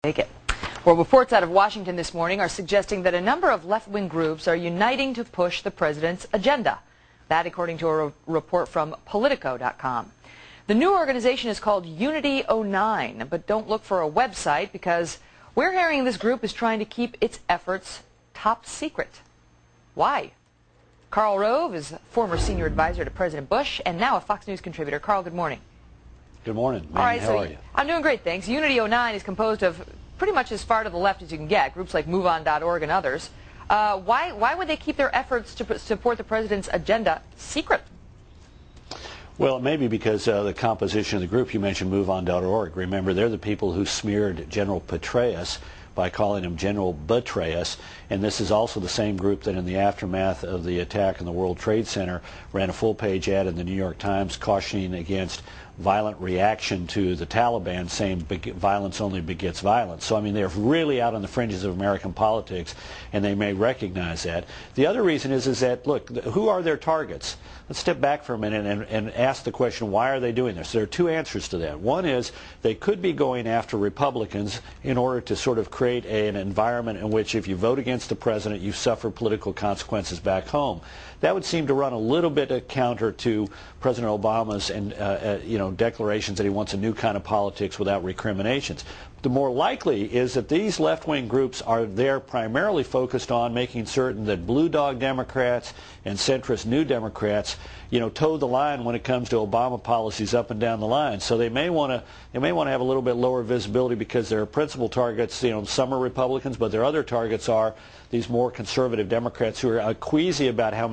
Take it. Well, reports out of Washington this morning are suggesting that a number of left-wing groups are uniting to push the president's agenda. That, according to a report from Politico.com. The new organization is called Unity 09, but don't look for a website because we're hearing this group is trying to keep its efforts top secret. Why? Karl Rove is former senior advisor to President Bush and now a Fox News contributor. Karl, good morning. Good morning. All right, how are you? I'm doing great, thanks. Unity 09 is composed of pretty much as far to the left as you can get, groups like MoveOn.org and others. Why would they keep their efforts to support the president's agenda secret? Well, it may be because the composition of the group, you mentioned MoveOn.org. Remember, they're the people who smeared General Petraeus by calling him General Betrayus, and this is also the same group that in the aftermath of the attack on the World Trade Center ran a full-page ad in the New York Times cautioning against violent reaction to the Taliban, saying violence only begets violence. So, I mean, they're really out on the fringes of American politics, and they may recognize that. The other reason is that, look, who are their targets? Let's step back for a minute and ask the question, why are they doing this? There are two answers to that. One is they could be going after Republicans in order to sort of create an environment in which if you vote against the president, you suffer political consequences back home. That would seem to run a little bit counter to President Obama's declarations that he wants a new kind of politics without recriminations. The more likely is that these left-wing groups are there primarily focused on making certain that blue dog Democrats and centrist New Democrats, toe the line when it comes to Obama policies up and down the line. So they may want to have a little bit lower visibility because their principal targets, some are Republicans, but their other targets are these more conservative Democrats who are queasy about how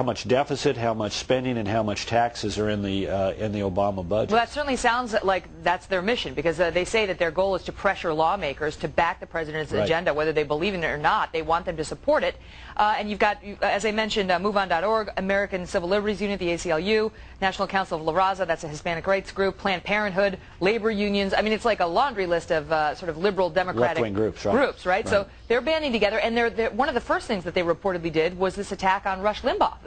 much deficit, how much spending, and how much taxes are in the Obama budget. Well, that certainly sounds like that's their mission, because they say that their goal is to pressure lawmakers to back the president's agenda, whether they believe in it or not. They want them to support it. And you've got, as I mentioned, MoveOn.org, American Civil Liberties Union, the ACLU, National Council of La Raza, that's a Hispanic rights group, Planned Parenthood, labor unions. I mean, it's like a laundry list of sort of liberal Democratic left-wing groups, right? So they're banding together, and one of the first things that they reportedly did was this attack on Rush Limbaugh.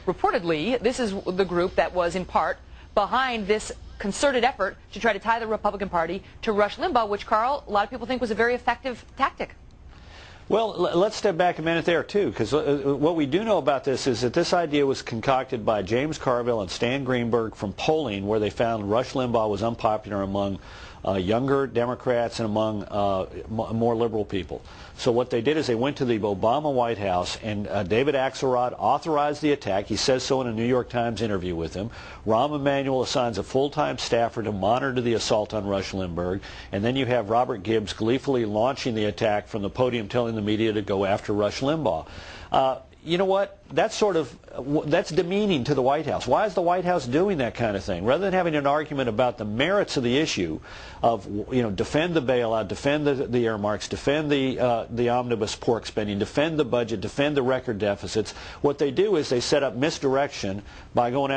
Reportedly, this is the group that was in part behind this concerted effort to try to tie the Republican Party to Rush Limbaugh, which, Karl, a lot of people think was a very effective tactic. Well, let's step back a minute there, too, because what we do know about this is that this idea was concocted by James Carville and Stan Greenberg from polling, where they found Rush Limbaugh was unpopular among younger Democrats and among more liberal people. So what they did is they went to the Obama White House, and David Axelrod authorized the attack. He says so in a New York Times interview with him. Rahm Emanuel assigns a full-time staffer to monitor the assault on Rush Limbaugh, and then you have Robert Gibbs gleefully launching the attack from the podium, telling the media to go after Rush Limbaugh. You know what? That's demeaning to the White House. Why is the White House doing that kind of thing? Rather than having an argument about the merits of the issue of, defend the bailout, defend the earmarks, defend the omnibus pork spending, defend the budget, defend the record deficits, what they do is they set up misdirection by going